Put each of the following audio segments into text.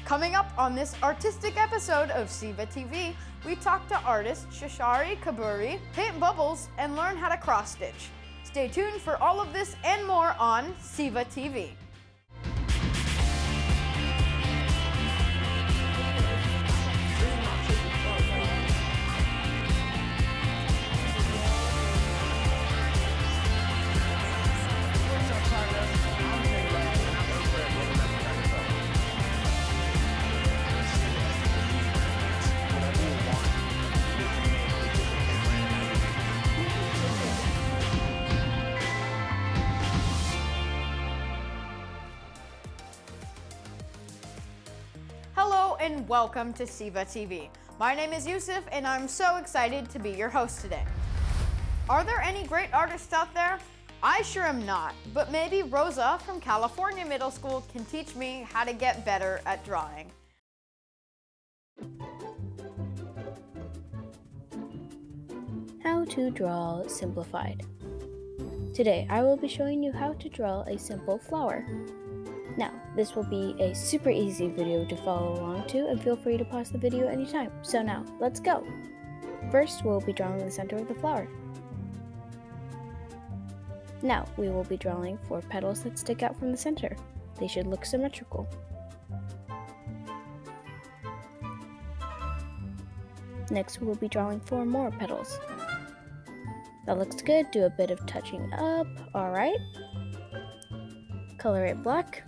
Coming up on this artistic episode of SEVA TV, we talk to artist Shashari Kiburi, paint bubbles, and learn how to cross-stitch. Stay tuned for all of this and more on SEVA TV. Hello and welcome to SEVA TV. My name is Yusuf and I'm so excited to be your host today. Are there any great artists out there? I sure am not, but maybe Rosa from California Middle School can teach me how to get better at drawing. How to draw simplified. Today I will be showing you how to draw a simple flower. Now, this will be a super easy video to follow along to, and feel free to pause the video anytime. So now, let's go! First, we'll be drawing the center of the flower. Now, we will be drawing 4 petals that stick out from the center. They should look symmetrical. Next, we will be drawing 4 more petals. That looks good. Do a bit of touching up. Alright. Color it black.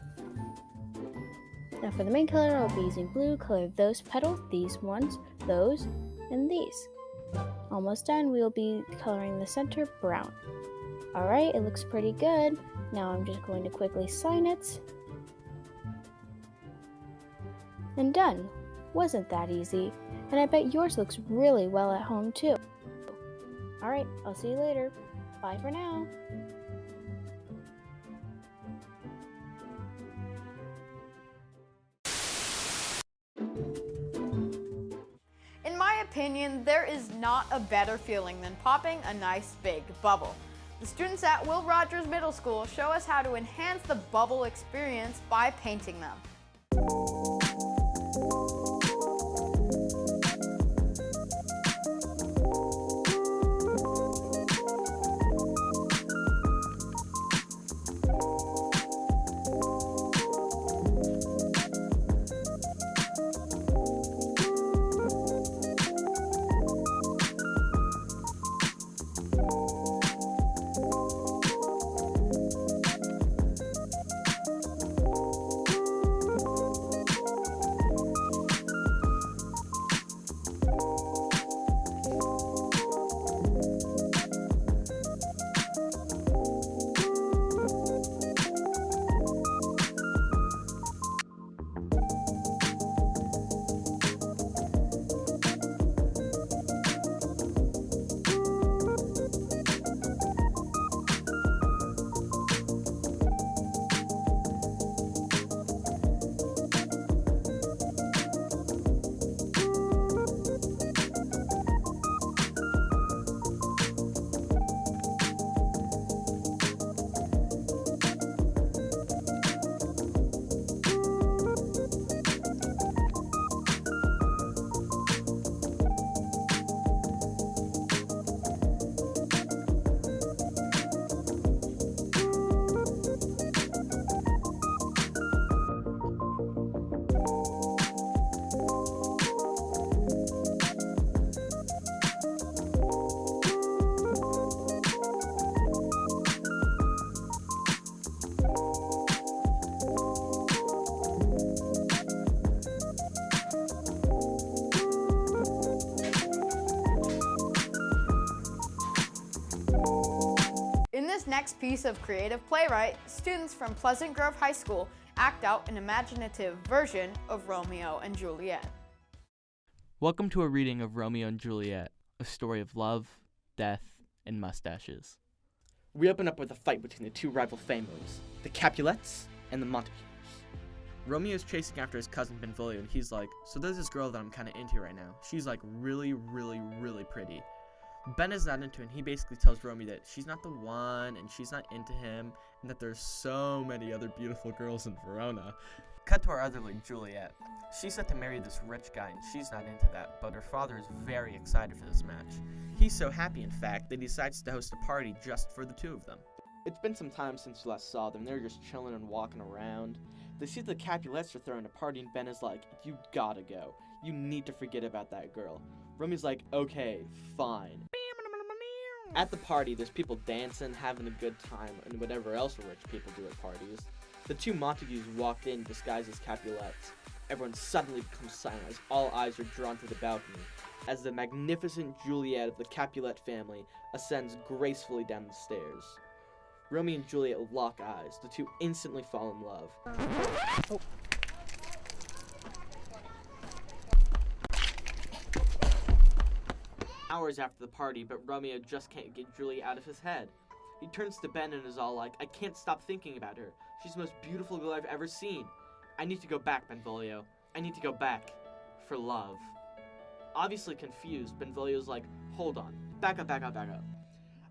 Now for the main color, I'll be using blue. Color those petals, these ones, those, and these. Almost done. We will be coloring the center brown. Alright, it looks pretty good. Now I'm just going to quickly sign it. And done. Wasn't that easy? And I bet yours looks really well at home too. Alright, I'll see you later. Bye for now. In my opinion, there is not a better feeling than popping a nice big bubble. The students at Will Rogers Middle School show us how to enhance the bubble experience by painting them. In this next piece of creative playwright, students from Pleasant Grove High School act out an imaginative version of Romeo and Juliet. Welcome to a reading of Romeo and Juliet, a story of love, death, and mustaches. We open up with a fight between the two rival families, the Capulets and the Montagues. Romeo's chasing after his cousin Benvolio, and he's like, so there's this girl that I'm kind of into right now. She's like really, really, really pretty. Ben is not into it, and he basically tells Romeo that she's not the one, and she's not into him, and that there's so many other beautiful girls in Verona. Cut to our other lead, Juliet. She's set to marry this rich guy, and she's not into that, but her father is very excited for this match. He's so happy, in fact, that he decides to host a party just for the two of them. It's been some time since we last saw them. They're just chilling and walking around. They see the Capulets are throwing a party, and Ben is like, you gotta go. You need to forget about that girl. Romeo's like, okay, fine. At the party, there's people dancing, having a good time, and whatever else rich people do at parties. The two Montagues walked in disguised as Capulets. Everyone suddenly becomes silent as all eyes are drawn to the balcony, as the magnificent Juliet of the Capulet family ascends gracefully down the stairs. Romeo and Juliet lock eyes. The two instantly fall in love. Oh. Hours after the party, but Romeo just can't get Juliet out of his head. He turns to Ben and is all like, I can't stop thinking about her. She's the most beautiful girl I've ever seen. I need to go back, Benvolio. I need to go back. For love. Obviously confused, Benvolio's like, hold on. Back up.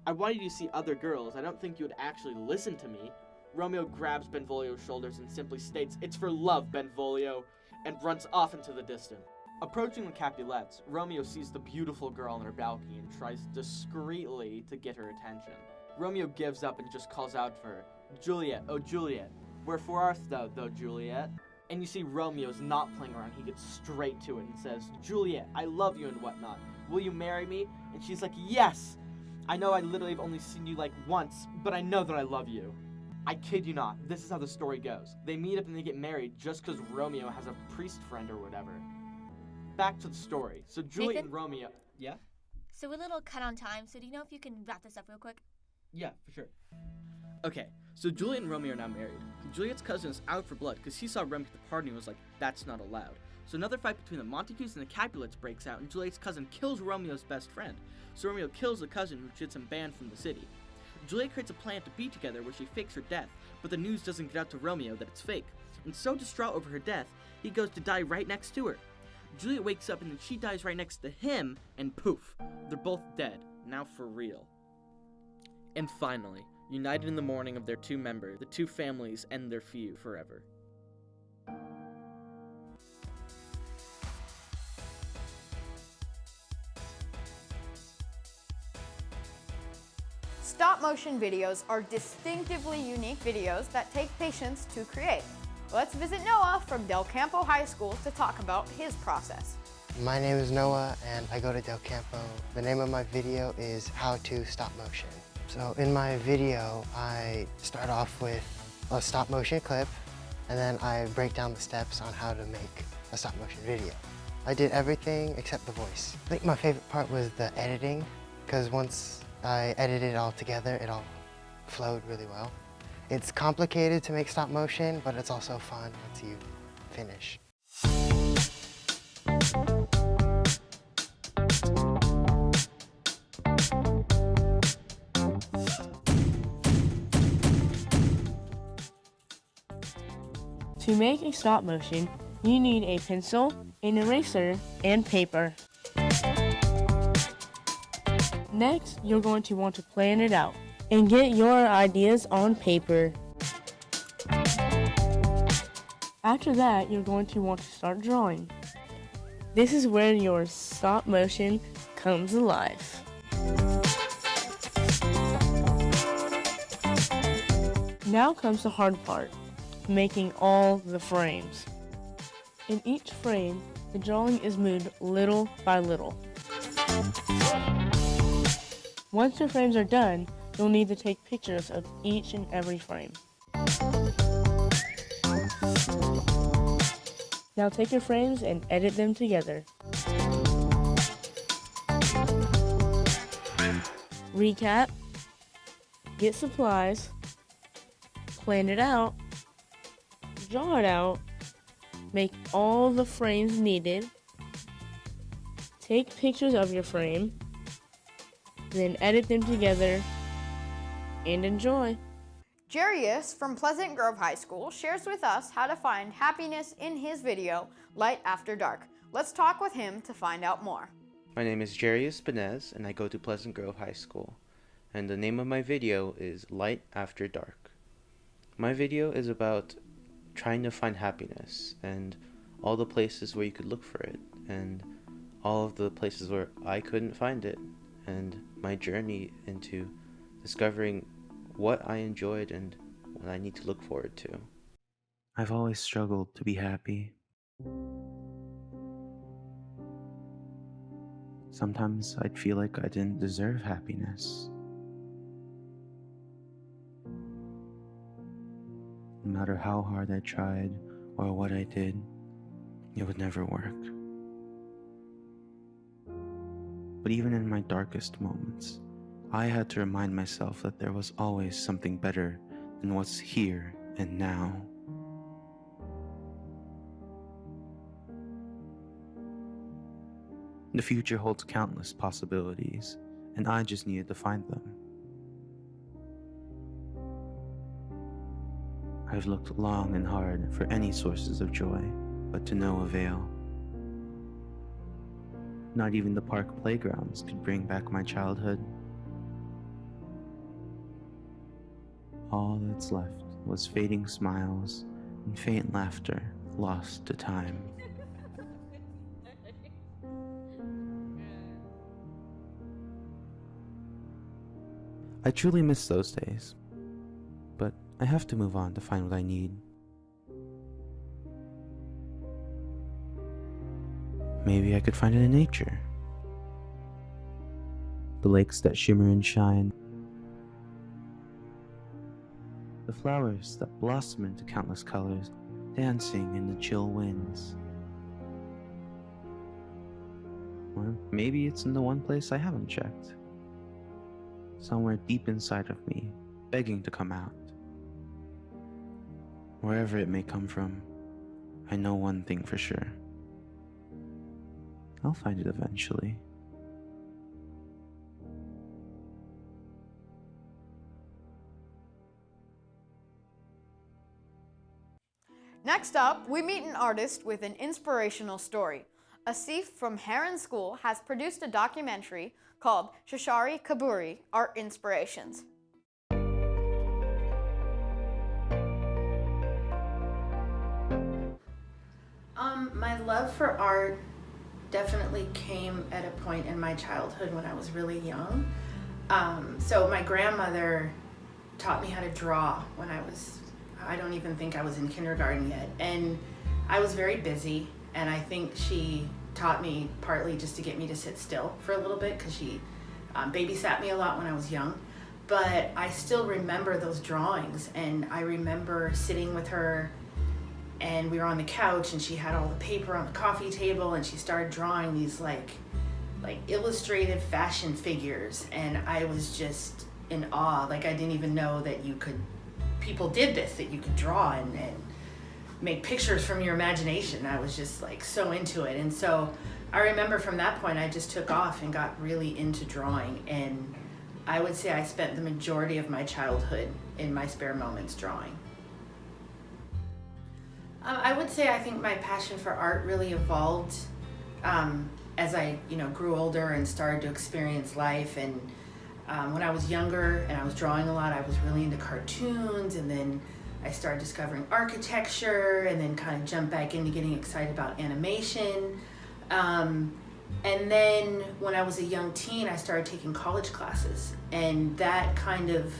I wanted you to see other girls. I don't think you would actually listen to me. Romeo grabs Benvolio's shoulders and simply states, it's for love, Benvolio, and runs off into the distance. Approaching the Capulets, Romeo sees the beautiful girl on her balcony and tries discreetly to get her attention. Romeo gives up and just calls out for her, Juliet, oh Juliet, wherefore art thou, Juliet? And you see Romeo's not playing around, he gets straight to it and says, Juliet, I love you and whatnot. Will you marry me? And she's like, yes! I know I literally have only seen you like once, but I know that I love you. I kid you not, this is how the story goes. They meet up and they get married just because Romeo has a priest friend or whatever. Back to the story. So Juliet Nathan? and Romeo... Yeah? So we're a little cut on time, so do you know if you can wrap this up real quick? Yeah, for sure. Okay, so Juliet and Romeo are now married. Juliet's cousin is out for blood because he saw Romeo at the party and was like, that's not allowed. So another fight between the Montagues and the Capulets breaks out, and Juliet's cousin kills Romeo's best friend. So Romeo kills the cousin, which gets him banned from the city. Juliet creates a plan to be together where she fakes her death, but the news doesn't get out to Romeo that it's fake. And so distraught over her death, he goes to die right next to her. Juliet wakes up and then she dies right next to him, and poof, they're both dead, now for real. And finally, united in the mourning of their two members, the two families end their feud forever. Stop-motion videos are distinctively unique videos that take patience to create. Let's visit Noah from Del Campo High School to talk about his process. My name is Noah and I go to Del Campo. The name of my video is How to Stop Motion. So in my video, I start off with a stop motion clip and then I break down the steps on how to make a stop motion video. I did everything except the voice. I think my favorite part was the editing, because once I edited it all together, it all flowed really well. It's complicated to make stop motion, but it's also fun once you finish. To make a stop motion, you need a pencil, an eraser, and paper. Next, you're going to want to plan it out and get your ideas on paper. After that, you're going to want to start drawing. This is where your stop motion comes alive. Now comes the hard part, making all the frames. In each frame, the drawing is moved little by little. Once your frames are done, you'll need to take pictures of each and every frame. Now take your frames and edit them together. Recap, get supplies, plan it out, draw it out, make all the frames needed, take pictures of your frame, then edit them together, and enjoy. Jerius from Pleasant Grove High School shares with us how to find happiness in his video, Light After Dark. Let's talk with him to find out more. My name is Jerius and I go to Pleasant Grove High School, and the name of my video is Light After Dark. My video is about trying to find happiness and all the places where you could look for it and all of the places where I couldn't find it, and my journey into discovering what I enjoyed and what I need to look forward to. I've always struggled to be happy. Sometimes I'd feel like I didn't deserve happiness. No matter how hard I tried or what I did, it would never work. But even in my darkest moments, I had to remind myself that there was always something better than what's here and now. The future holds countless possibilities, and I just needed to find them. I've looked long and hard for any sources of joy, but to no avail. Not even the park playgrounds could bring back my childhood. All that's left was fading smiles and faint laughter lost to time. I truly miss those days, but I have to move on to find what I need. Maybe I could find it in nature. The lakes that shimmer and shine. The flowers that blossom into countless colors, dancing in the chill winds. Or maybe it's in the one place I haven't checked. Somewhere deep inside of me, begging to come out. Wherever it may come from, I know one thing for sure. I'll find it eventually. Next up, we meet an artist with an inspirational story. Asif from Heron School has produced a documentary called Shashari Kiburi, Art Inspirations. My love for art definitely came at a point in my childhood when I was really young. So my grandmother taught me how to draw when I don't even think I was in kindergarten yet. And I was very busy, and I think she taught me partly just to get me to sit still for a little bit because she babysat me a lot when I was young. But I still remember those drawings, and I remember sitting with her and we were on the couch and she had all the paper on the coffee table and she started drawing these like illustrated fashion figures, and I was just in awe. Like, I didn't even know that people did this, that you could draw and make pictures from your imagination. I was just like so into it. And so I remember from that point I just took off and got really into drawing, and I would say I spent the majority of my childhood in my spare moments drawing. I would say I think my passion for art really evolved as I grew older and started to experience life. And when I was younger and I was drawing a lot, I was really into cartoons, and then I started discovering architecture, and then kind of jumped back into getting excited about animation. And then when I was a young teen, I started taking college classes, and that kind of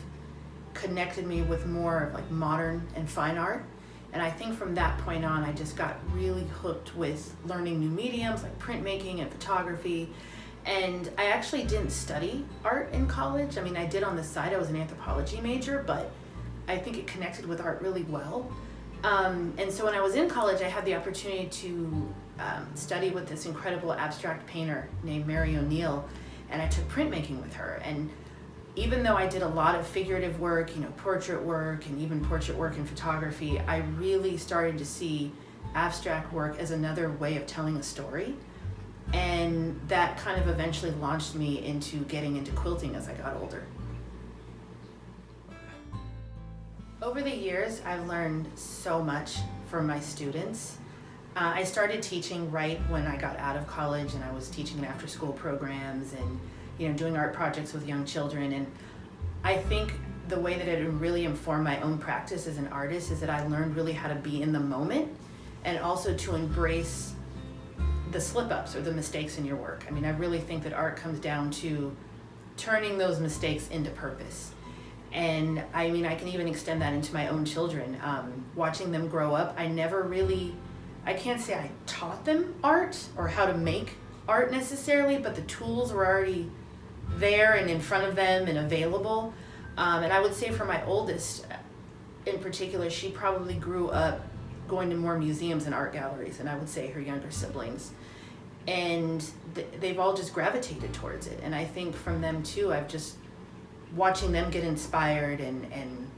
connected me with more of like modern and fine art. And I think from that point on, I just got really hooked with learning new mediums like printmaking and photography. And I actually didn't study art in college. I mean, I did on the side. I was an anthropology major, but I think it connected with art really well. And so when I was in college, I had the opportunity to study with this incredible abstract painter named Mary O'Neill, and I took printmaking with her. And even though I did a lot of figurative work, portrait work, and even portrait work in photography, I really started to see abstract work as another way of telling a story. And that kind of eventually launched me into getting into quilting as I got older. Over the years, I've learned so much from my students. I started teaching right when I got out of college, and I was teaching in after-school programs and doing art projects with young children. And I think the way that it really informed my own practice as an artist is that I learned really how to be in the moment and also to embrace the slip-ups or the mistakes in your work. I mean, I really think that art comes down to turning those mistakes into purpose. And I mean, I can even extend that into my own children. Watching them grow up, I can't say I taught them art or how to make art necessarily, but the tools were already there and in front of them and available. And I would say for my oldest in particular, she probably grew up going to more museums and art galleries than I would say her younger siblings. And they've all just gravitated towards it. And I think from them too, I've just watching them get inspired and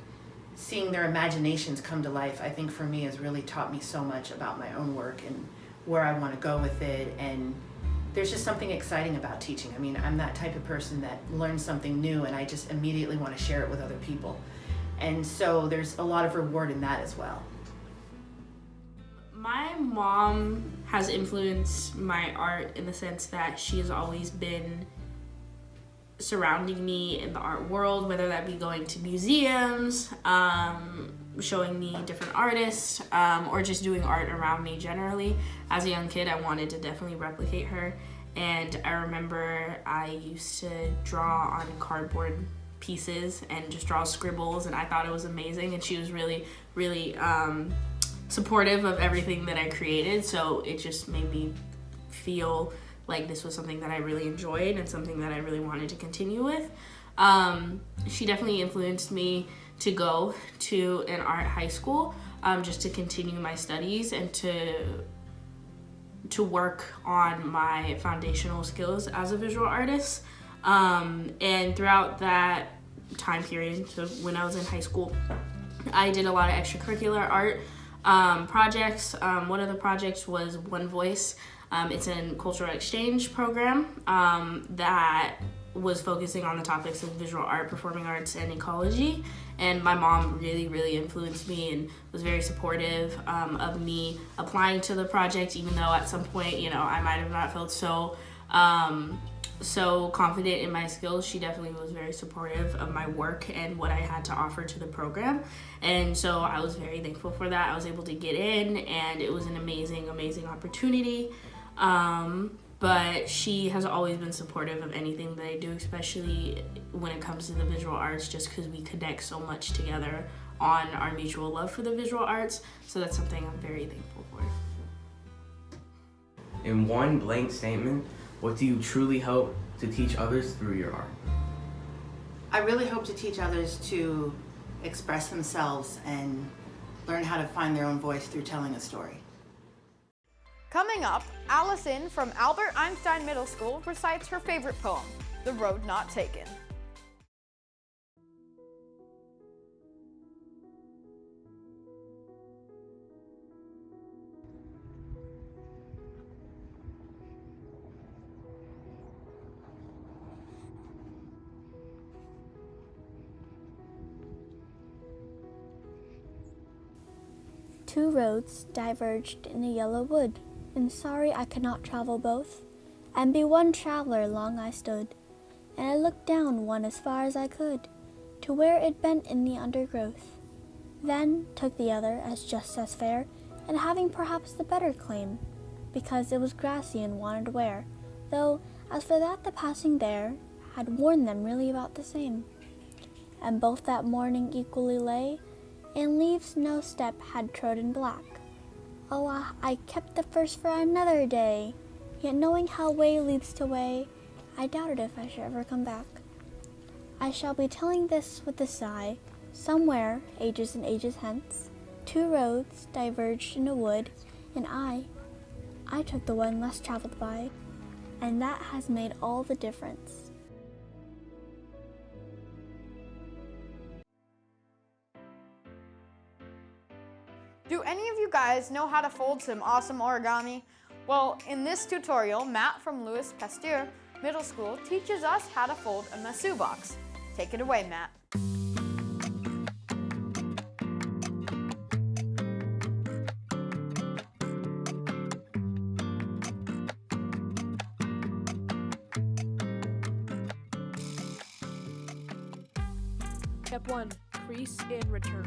seeing their imaginations come to life, I think for me has really taught me so much about my own work and where I want to go with it. And there's just something exciting about teaching. I mean, I'm that type of person that learns something new and I just immediately want to share it with other people. And so there's a lot of reward in that as well. My mom has influenced my art in the sense that she has always been surrounding me in the art world, whether that be going to museums, showing me different artists, or just doing art around me generally. As a young kid, I wanted to definitely replicate her. And I remember I used to draw on cardboard pieces and just draw scribbles, and I thought it was amazing. And she was really, really supportive of everything that I created. So it just made me feel like this was something that I really enjoyed and something that I really wanted to continue with. She definitely influenced me to go to an art high school just to continue my studies and to work on my foundational skills as a visual artist. And throughout that time period, so when I was in high school, I did a lot of extracurricular art projects. One of the projects was One Voice. It's a cultural exchange program that was focusing on the topics of visual art, performing arts, and ecology. And my mom really, really influenced me and was very supportive of me applying to the project, even though at some point, I might have not felt so confident in my skills. She definitely was very supportive of my work and what I had to offer to the program. And so I was very thankful for that. I was able to get in, and it was an amazing, amazing opportunity. But she has always been supportive of anything that I do, especially when it comes to the visual arts, just because we connect so much together on our mutual love for the visual arts. So that's something I'm very thankful for. In one blank statement, what do you truly hope to teach others through your art? I really hope to teach others to express themselves and learn how to find their own voice through telling a story. Coming up, Allison from Albert Einstein Middle School recites her favorite poem, The Road Not Taken. Two roads diverged in a yellow wood, and sorry I could not travel both, and be one traveler long I stood, and I looked down one as far as I could, to where it bent in the undergrowth, then took the other as just as fair, and having perhaps the better claim, because it was grassy and wanted wear, though as for that the passing there had worn them really about the same, and both that morning equally lay, and leaves no step had trodden black. Oh, I kept the first for another day, yet knowing how way leads to way, I doubted if I should ever come back. I shall be telling this with a sigh. Somewhere, ages and ages hence, two roads diverged in a wood, and I took the one less traveled by, and that has made all the difference. Do any of you guys know how to fold some awesome origami? Well, in this tutorial, Matt from Pasteur Middle School teaches us how to fold a Masu box. Take it away, Matt. Step 1. Crease and return.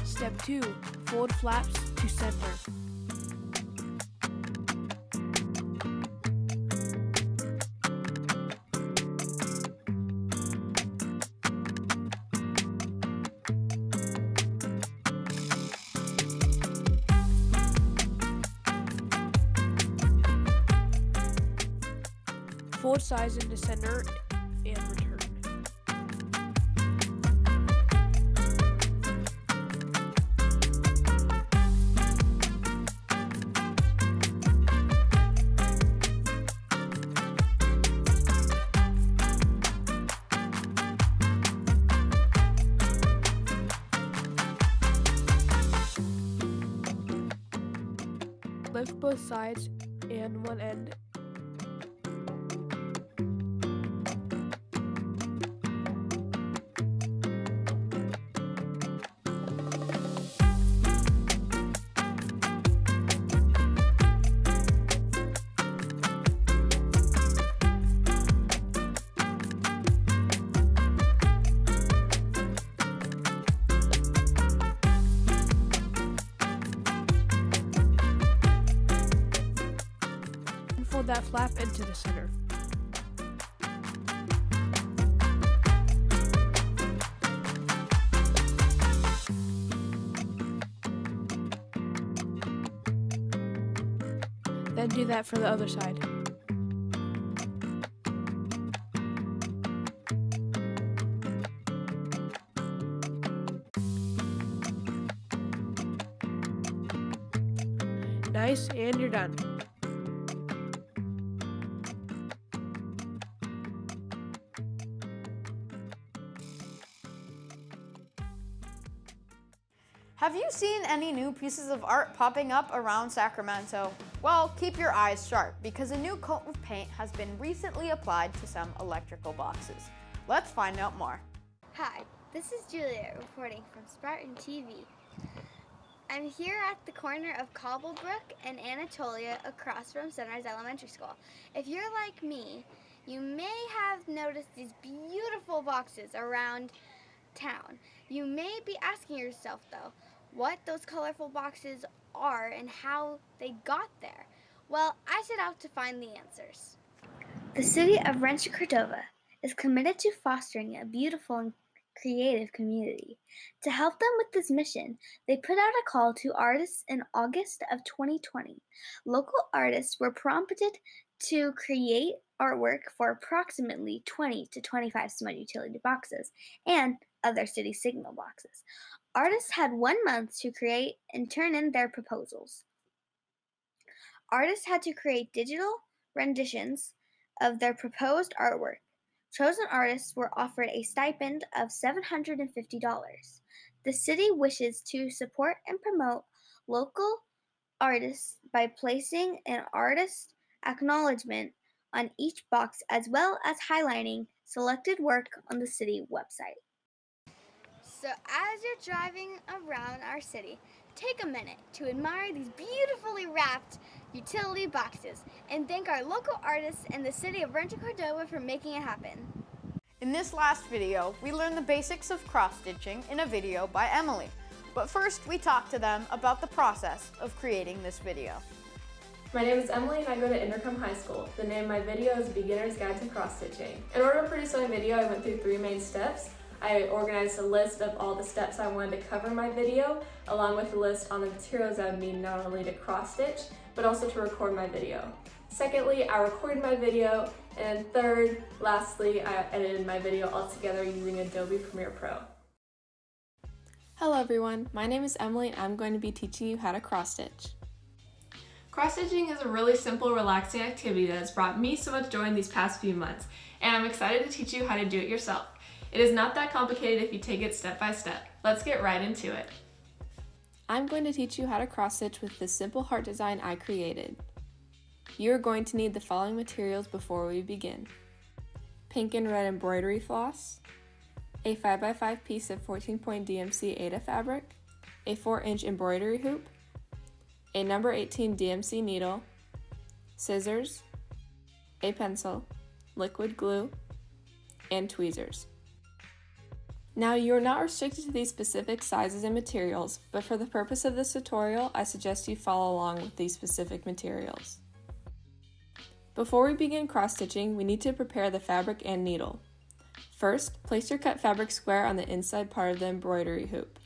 Step 2. Fold flaps to center. Fold sides into center and return. Lift both sides and one end. Fold that flap into the center. Then do that for the other side. Nice, and you're done. Have you seen any new pieces of art popping up around Sacramento? Well, keep your eyes sharp because a new coat of paint has been recently applied to some electrical boxes. Let's find out more. Hi, this is Juliet reporting from Spartan TV. I'm here at the corner of Cobblebrook and Anatolia across from Sunrise Elementary School. If you're like me, you may have noticed these beautiful boxes around town. You may be asking yourself though, what those colorful boxes are and how they got there. Well, I set out to find the answers. The city of Rancho Cordova is committed to fostering a beautiful and creative community. To help them with this mission, they put out a call to artists in August of 2020. Local artists were prompted to create artwork for approximately 20 to 25 smart utility boxes and other city signal boxes. Artists had 1 month to create and turn in their proposals. Artists had to create digital renditions of their proposed artwork. Chosen artists were offered a stipend of $750. The city wishes to support and promote local artists by placing an artist acknowledgement on each box as well as highlighting selected work on the city website. So as you're driving around our city, take a minute to admire these beautifully wrapped utility boxes and thank our local artists and the city of Rancho Cordova for making it happen. In this last video, we learned the basics of cross-stitching in a video by Emily. But first, we talked to them about the process of creating this video. My name is Emily and I go to Inderkum High School. The name of my video is Beginner's Guide to Cross-Stitching. In order to produce my video, I went through 3 main steps. I organized a list of all the steps I wanted to cover in my video, along with a list on the materials I would need not only to cross-stitch, but also to record my video. Secondly, I recorded my video, and third, lastly, I edited my video all together using Adobe Premiere Pro. Hello everyone, my name is Emily and I'm going to be teaching you how to cross-stitch. Cross-stitching is a really simple, relaxing activity that has brought me so much joy in these past few months, and I'm excited to teach you how to do it yourself. It is not that complicated if you take it step by step. Let's get right into it. I'm going to teach you how to cross-stitch with this simple heart design I created. You are going to need the following materials before we begin. pink and red embroidery floss, a 5x5 piece of 14-point DMC Ada fabric, a 4-inch embroidery hoop, a number 18 DMC needle, scissors, a pencil, liquid glue, and tweezers. Now, you are not restricted to these specific sizes and materials, but for the purpose of this tutorial, I suggest you follow along with these specific materials. Before we begin cross-stitching, we need to prepare the fabric and needle. First, place your cut fabric square on the inside part of the embroidery hoop.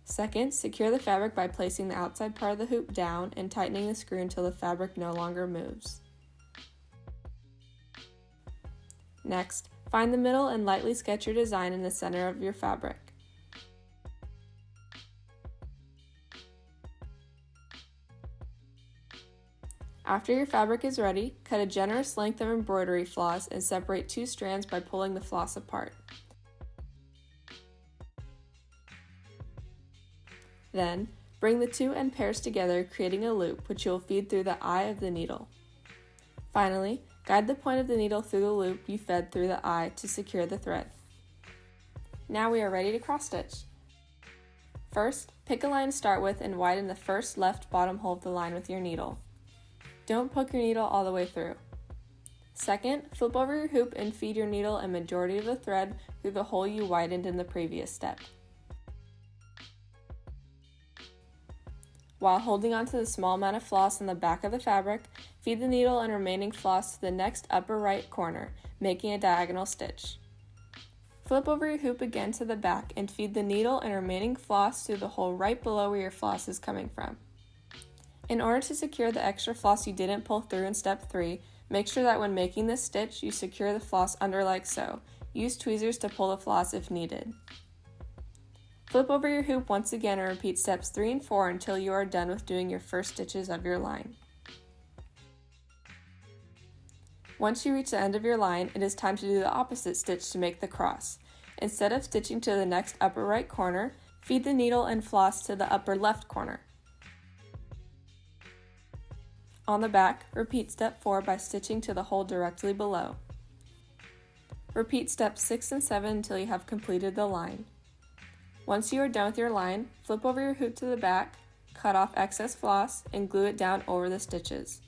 Second, secure the fabric by placing the outside part of the hoop down and tightening the screw until the fabric no longer moves. Next, find the middle and lightly sketch your design in the center of your fabric. After your fabric is ready, cut a generous length of embroidery floss and separate 2 strands by pulling the floss apart. Then, bring the 2 end pairs together, creating a loop which you will feed through the eye of the needle. Finally, guide the point of the needle through the loop you fed through the eye to secure the thread. Now we are ready to cross stitch. First, pick a line to start with and widen the first left bottom hole of the line with your needle. Don't poke your needle all the way through. Second, flip over your hoop and feed your needle a majority of the thread through the hole you widened in the previous step. While holding onto the small amount of floss on the back of the fabric, feed the needle and remaining floss to the next upper right corner, making a diagonal stitch. Flip over your hoop again to the back and feed the needle and remaining floss through the hole right below where your floss is coming from. In order to secure the extra floss you didn't pull through in step 3, make sure that when making this stitch, you secure the floss under like so. Use tweezers to pull the floss if needed. Flip over your hoop once again and repeat steps 3 and 4 until you are done with doing your first stitches of your line. Once you reach the end of your line, it is time to do the opposite stitch to make the cross. Instead of stitching to the next upper right corner, feed the needle and floss to the upper left corner. On the back, repeat step 4 by stitching to the hole directly below. Repeat steps 6 and 7 until you have completed the line. Once you are done with your line, flip over your hoop to the back, cut off excess floss, and glue it down over the stitches.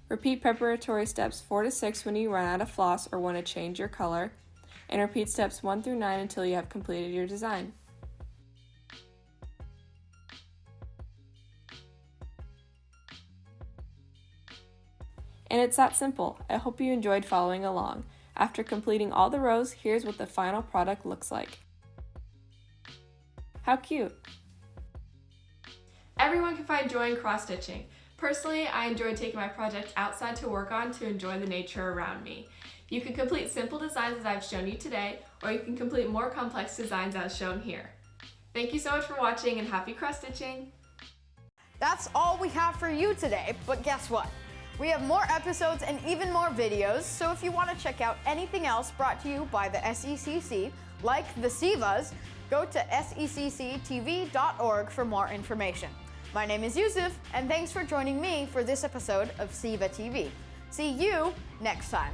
Repeat preparatory steps 4 to 6 when you run out of floss or want to change your color, and repeat steps 1 through 9 until you have completed your design. And it's that simple. I hope you enjoyed following along. After completing all the rows, here's what the final product looks like. How cute! Everyone can find joy in cross-stitching. Personally, I enjoy taking my project outside to work on to enjoy the nature around me. You can complete simple designs as I've shown you today, or you can complete more complex designs as shown here. Thank you so much for watching and happy cross-stitching! That's all we have for you today, but guess what? We have more episodes and even more videos, so if you want to check out anything else brought to you by the SECC, like the SEVAs, go to secctv.org for more information. My name is Yusuf, and thanks for joining me for this episode of SEVA TV. See you next time.